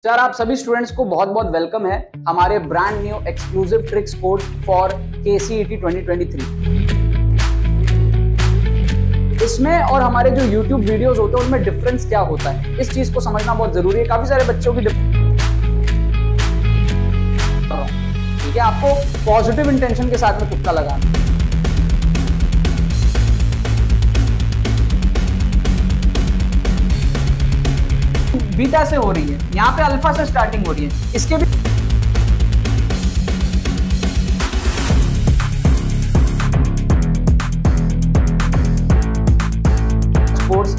Sir आप सभी students को बहुत बहुत वेलकम है हमारे brand new exclusive tricks course for KCET 2023। इसमें और हमारे जो YouTube वीडियोस होते हैं उनमें डिफरेंस क्या होता है, इस चीज को समझना बहुत जरूरी है। काफी सारे बच्चों की ठीक है, आपको पॉजिटिव इंटेंशन के साथ में तुक्का लगाना। बीटा से हो रही है, यहाँ पे अल्फा से स्टार्टिंग हो रही है। इसके भी कोर्स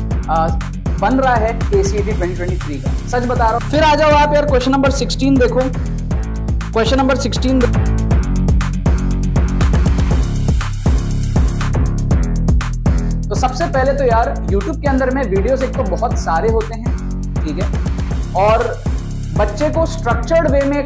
बन रहा है KCET 2023 का, सच बता रहा हूं। फिर आ जाओ आप यार, क्वेश्चन नंबर 16 देखो। क्वेश्चन नंबर 16 तो सबसे पहले तो यार YouTube के अंदर में वीडियोस एक तो बहुत सारे होते हैं, ठीक है, और बच्चे को स्ट्रक्चर्ड वे में।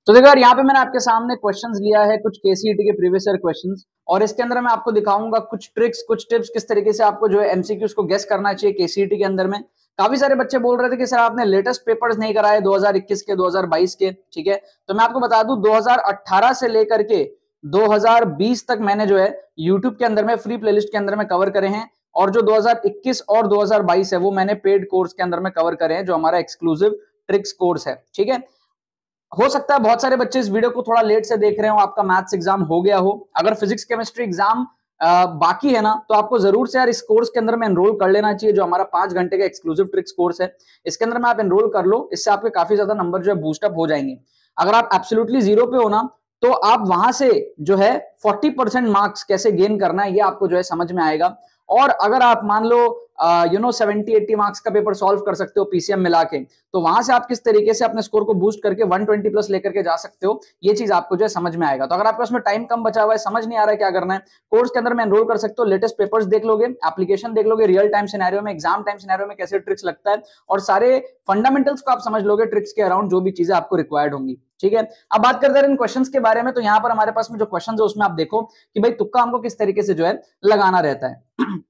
तो देखो यार, यहाँ पे मैंने आपके सामने क्वेश्चंस लिया है, कुछ KCET के प्रीवियस ईयर क्वेश्चंस, और इसके अंदर मैं आपको दिखाऊंगा कुछ ट्रिक्स, कुछ टिप्स, किस तरीके से आपको जो है MCQs को गेस करना चाहिए KCET के अंदर में। काफी सारे बच्चे बोल रहे थे कि सर आपने लेटेस्ट पेपर्स नहीं कराए 2021 के, 2022 के, ठीक है। तो मैं आपको बता दूं 2018 से लेकर के 2020 तक मैंने जो है YouTube के अंदर में फ्री प्लेलिस्ट के अंदर में कवर करे हैं, और जो 2021 और 2022 है वो मैंने पेड कोर्स के अंदर में कवर करे हैं, जो हमारा एक्सक्लूसिव ट्रिक्स कोर्स है, ठीक है। हो सकता है बहुत सारे बच्चे इस वीडियो को थोड़ा लेट से देख रहे हो, आपका मैथ्स एग्जाम हो गया हो। अगर फिजिक्स केमिस्ट्री एग्जाम बाकी है ना, तो आपको जरूर से यार इस कोर्स के अंदर में एनरोल कर लेना चाहिए, जो हमारा 5 घंटे का एक्सक्लूसिव ट्रिक्स कोर्स है। इसके अंदर में आप एनरोल कर लो, इससे आपके काफी ज्यादा नंबर जो है बूस्टअप हो जाएंगे। अगर आप एब्सोल्युटली जीरो पे हो ना, तो आप वहां से जो है 40% मार्क्स कैसे गेन करना है ये आपको जो है समझ में आएगा। और अगर आप मान लो 70-80 मार्क्स का पेपर सॉल्व कर सकते हो PCM मिला के, तो वहां से आप किस तरीके से अपने स्कोर को बूस्ट करके 120 प्लस लेकर के जा सकते हो, ये चीज आपको जो है समझ में आएगा। तो अगर आपके उसमें टाइम कम बचा हुआ है, समझ नहीं आ रहा है क्या करना है, कोर्स के अंदर में एनरोल कर सकते हो। लेटेस्ट पेपर्स देख लोगे, एप्लीकेशन देख लोगे, रियल टाइम सिनेरियो में, एग्जाम टाइम सिनेरियो में कैसे ट्रिक्स लगता है, और सारे फंडामेंटल्स को आप समझ लोगे ट्रिक्स के अराउंड, जो भी चीजें आपको रिक्वायर्ड होंगी, ठीक है। अब बात करते हैं इन क्वेश्चंस के बारे में। तो यहाँ पर हमारे पास में जो क्वेश्चंस है उसमें आप देखो कि भाई तुक्का हमको किस तरीके से जो है लगाना रहता है।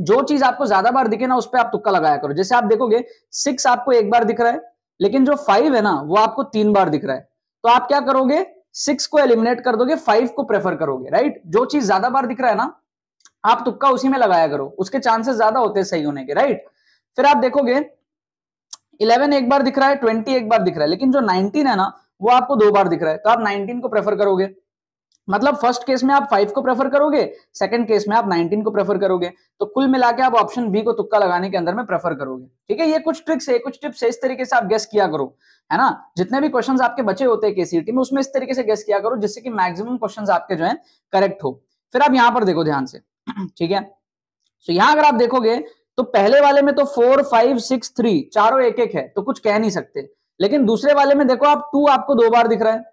जो चीज आपको ज्यादा बार दिखे ना, उस पर आप तुक्का लगाया करो। जैसे आप देखोगे 6 आपको एक बार दिख रहा है, लेकिन जो 5 है ना वो आपको 3 बार दिख रहा है। तो आप क्या करोगे, 6 को एलिमिनेट कर दोगे, 5 को प्रेफर करोगे, राइट। जो चीज ज्यादा बार दिख रहा है ना, आप तुक्का उसी में लगाया करो, उसके चांसेस ज्यादा होते हैं सही होने के, राइट। फिर आप देखोगे 11 एक बार दिख रहा है, 20 एक बार दिख रहा है, लेकिन जो 19 है ना वो आपको 2 बार दिख रहा है, तो आप 19 को प्रेफर करोगे। मतलब फर्स्ट केस में आप 5 को प्रेफर करोगे, सेकंड केस में आप 19 को प्रेफर करोगे। तो कुल मिला के आप ऑप्शन बी को तुक्का लगाने के अंदर में प्रेफर करोगे, ठीक है। ये कुछ ट्रिक्स है, कुछ टिप्स है, इस तरीके से आप गेस किया करो, है ना। जितने भी क्वेश्चंस आपके बचे होते हैं KCET में, उसमें इस तरीके से गेस किया करो जिससे कि मैक्सिमम क्वेश्चंस आपके जो है करेक्ट हो। फिर आप यहां पर देखो ध्यान से, ठीक है। तो यहां अगर आप देखोगे तो पहले वाले में तो 4, 5, 6, 3 चारों एक एक है, तो कुछ कह नहीं सकते। लेकिन दूसरे वाले में देखो आप 2 आपको 2 बार दिख रहा है,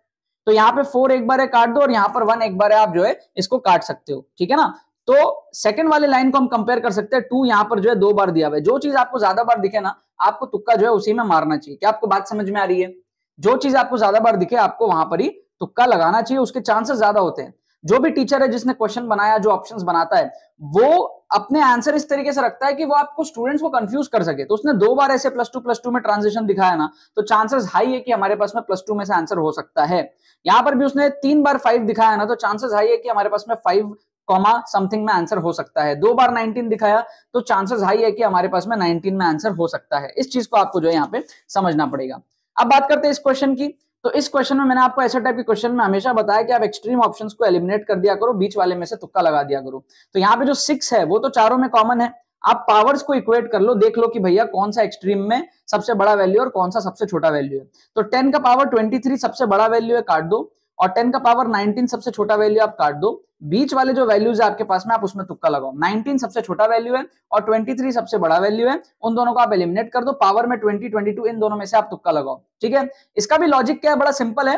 तो यहाँ पे 4 एक बार है, काट दो, और यहाँ पर 1 एक बार है, आप जो है इसको काट सकते हो, ठीक है ना। तो सेकंड वाले लाइन को हम कंपेयर कर सकते हैं, 2 यहाँ पर जो है 2 बार दिया हुआ है। जो चीज आपको ज्यादा बार दिखे ना, आपको तुक्का जो है उसी में मारना चाहिए। क्या आपको बात समझ में आ रही है? जो चीज आपको ज्यादा बार दिखे आपको वहां पर ही तुक्का लगाना चाहिए, उसके चांसेस ज्यादा होते हैं। जो भी टीचर है जिसने क्वेश्चन बनाया, जो ऑप्शंस बनाता है, वो अपने आंसर इस तरीके से रखता है कि वो आपको स्टूडेंट्स को कंफ्यूज कर सके। तो उसने 2 बार ऐसे +2 में ट्रांजिशन दिखाया ना, तो चांसेस हाई है कि हमारे पास में +2 में से आंसर हो सकता है। यहां पर भी उसने 3 बार 5 दिखाया ना, तो चांसेस हाई है कि हमारे पास में 5 समथिंग में आंसर हो सकता है। 2 बार 19 दिखाया, तो चांसेस हाई है कि हमारे पास में 19 में आंसर हो सकता है। इस चीज को आपको जो है यहाँ पे समझना पड़ेगा। अब बात करते हैं इस क्वेश्चन की। तो इस क्वेश्चन में मैंने आपको ऐसा टाइप के क्वेश्चन में हमेशा बताया कि आप एक्सट्रीम ऑप्शंस को एलिमिनेट कर दिया करो, बीच वाले में से तुक्का लगा दिया करो। तो यहाँ पे जो 6 है वो तो चारों में कॉमन है। आप पावर्स को इक्वेट कर लो, देख लो कि भैया कौन सा एक्सट्रीम में सबसे बड़ा वैल्यू और कौन सा सबसे छोटा वैल्यू है। तो 10 का पावर 23 सबसे बड़ा वैल्यू है, काट दो, और 10 का पावर 19 सबसे छोटा वैल्यू, आप काट दो। बीच वाले जो वैल्यूज है आपके पास में, आप उसमें तुक्का लगाओ। 19 सबसे छोटा वैल्यू है और 23 सबसे बड़ा वैल्यू है, उन दोनों को आप एलिमिनेट कर दो। पावर में 20, 22 इन दोनों में से आप तुक्का लगाओ, ठीक है। इसका भी लॉजिक क्या है, बड़ा सिंपल है।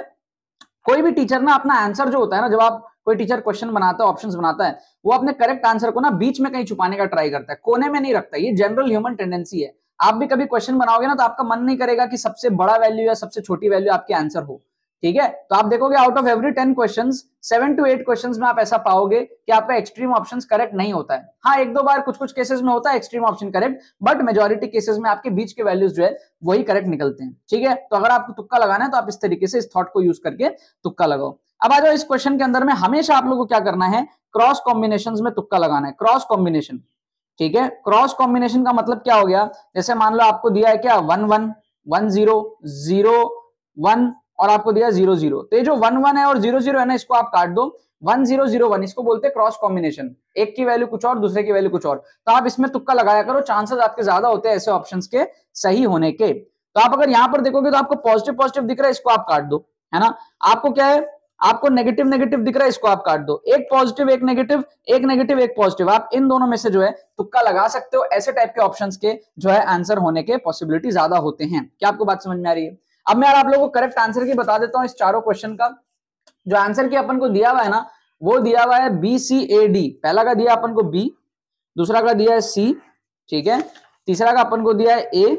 कोई भी टीचर ना अपना आंसर जो होता है ना, जब आप कोई टीचर क्वेश्चन बनाता है, ऑप्शंस बनाता है, वो अपने करेक्ट आंसर को ना बीच में कहीं छुपाने का ट्राई करता है, कोने में नहीं रखता। ये जनरल ह्यूमन टेंडेंसी है। आप भी कभी क्वेश्चन बनाओगे ना, तो आपका मन नहीं करेगा कि सबसे बड़ा वैल्यू या सबसे छोटी वैल्यू आपके आंसर हो। ठीक है, तो आप देखोगे out of every 10 questions 7 to 8 questions में आप ऐसा पाओगे कि आपका एक्सट्रीम ऑप्शंस करेक्ट नहीं होता है। हाँ, एक दो बार कुछ कुछ केसेस में होता है extreme option correct, but majority cases में आपके बीच के वैल्यूज जो है वही करेक्ट निकलते हैं। ठीक है, तो अगर आपको तुक्का लगाना है तो आप इस तरीके से इस थॉट को यूज करके तुक्का लगाओ। अब आ जाओ इस क्वेश्चन के अंदर में हमेशा आप लोगों को क्या करना है, क्रॉस कॉम्बिनेशंस में तुक्का लगाना है, क्रॉस कॉम्बिनेशन। ठीक है, क्रॉस कॉम्बिनेशन का मतलब क्या हो गया, जैसे मान लो आपको दिया है क्या 1 1 1 0 0 1 और आपको दिया 0 0, तो ये जो 1 1 है और 0 0 है ना, इसको आप काट दो, 1 0 0 1, इसको बोलते हैं क्रॉस कॉम्बिनेशन। एक की वैल्यू कुछ और दूसरे की वैल्यू कुछ और, तो आप इसमें तुक्का लगाया करो, चांसेस आपके ज्यादा होते हैं ऐसे ऑप्शंस के सही होने के। तो आप अगर यहां पर देखोगे तो आपको पॉजिटिव पॉजिटिव दिख रहा है, इसको आप काट दो, है ना। आपको क्या है, आपको नेगेटिव नेगेटिव दिख रहा है, इसको आप काट दो, एक पॉजिटिव एक नेगेटिव, एक नेगेटिव एक पॉजिटिव, आप इन दोनों में से जो है तुक्का लगा सकते हो। ऐसे टाइप के ऑप्शंस के जो है आंसर होने के पॉसिबिलिटी ज्यादा होते हैं। क्या आपको बात समझ में आ रही है? अब मैं आप लोगों को करेक्ट आंसर की बता देता हूं इस चारों क्वेश्चन का। जो आंसर की अपन को दिया हुआ है ना, वो दिया हुआ है BCAD। पहला का दिया अपन को B, दूसरा का दिया है C, ठीक है, तीसरा का अपन को दिया है A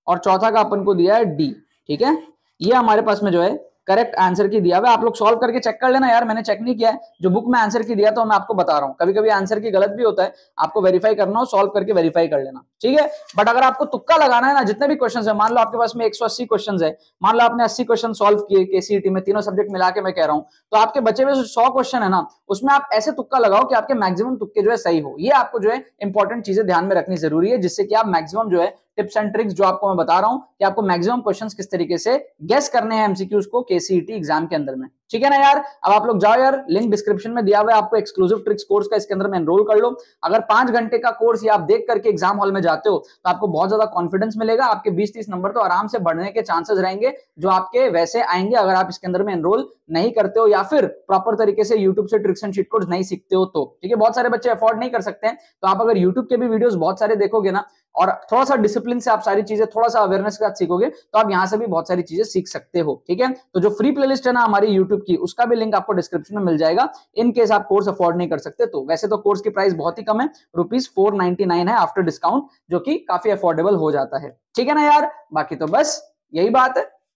और चौथा का अपन को दिया है D। ठीक है, ये हमारे पास में जो है करेक्ट आंसर की दिया हुआ है। आप लोग सॉल्व करके चेक कर लेना यार, मैंने चेक नहीं किया है, जो बुक में आंसर की दिया तो मैं आपको बता रहा हूं, कभी कभी आंसर की गलत भी होता है, आपको वेरीफाई करना हो सॉल्व करके वेरीफाई कर लेना। ठीक है, बट अगर आपको तुक्का लगाना है ना, जितने भी क्वेश्चन है, मान लो आपके पास में 180 क्वेश्चन है, मान लो आपने 80 क्वेश्चन सॉल्व किए KCET में, तीनों सब्जेक्ट मिला के मैं कह रहा हूं, तो आपके बचे हुए 100 क्वेश्चन है ना, उसमें आप ऐसे तुक्का लगाओ कि आपके मैक्सिमम तुक्के जो है सही हो। ये आपको जो है इंपॉर्टेंट चीजें ध्यान में रखनी जरूरी है, जिससे कि आप मैक्सिमम जो है टिप्स एंड ट्रिक्स जो आपको मैं बता रहा हूं कि आपको मैक्सिमम क्वेश्चंस किस तरीके से गेस करने हैं एमसीक्यूज को KCET एग्जाम के अंदर में। ठीक है ना यार, अब आप लोग जाओ यार, लिंक डिस्क्रिप्शन में दिया हुआ है, आपको एक्सक्लूसिव ट्रिक्स कोर्स का इसके अंदर में एनरोल कर लो। अगर 5 घंटे का कोर्स ये आप देख करके एग्जाम हॉल में जाते हो तो आपको बहुत ज्यादा कॉन्फिडेंस मिलेगा, आपके 20-30 नंबर तो आराम से बढ़ने के चांसेस रहेंगे, जो आपके वैसे आएंगे अगर आप इसके अंदर में एनरोल नहीं करते हो या फिर प्रॉपर तरीके से यूट्यूब से ट्रिक्स एंड चीट कोड्स नहीं सीखते हो तो। ठीक है, बहुत सारे बच्चे अफोर्ड नहीं कर सकते हैं, तो आप अगर यूट्यूब के भी वीडियोस बहुत सारे देखोगे ना और थोड़ा सा डिसिप्लिन से आप सारी चीजें थोड़ा सा अवेयरनेस के साथ सीखोगे, तो आप यहां से भी बहुत सारी चीजें सीख सकते हो। ठीक है, तो जो फ्री प्लेलिस्ट है ना हमारी यूट्यूब की, उसका भी लिंक आपको डिस्क्रिप्शन में मिल जाएगा, इन केस आप कोर्स अफोर्ड नहीं कर सकते तो। वैसे तो कोर्स की प्राइस बहुत ही कम है, ₹499 है आफ्टर डिस्काउंट, जो कि काफी अफोर्डेबल हो जाता है। ठीक है ना यार, बाकी तो बस यही बात है।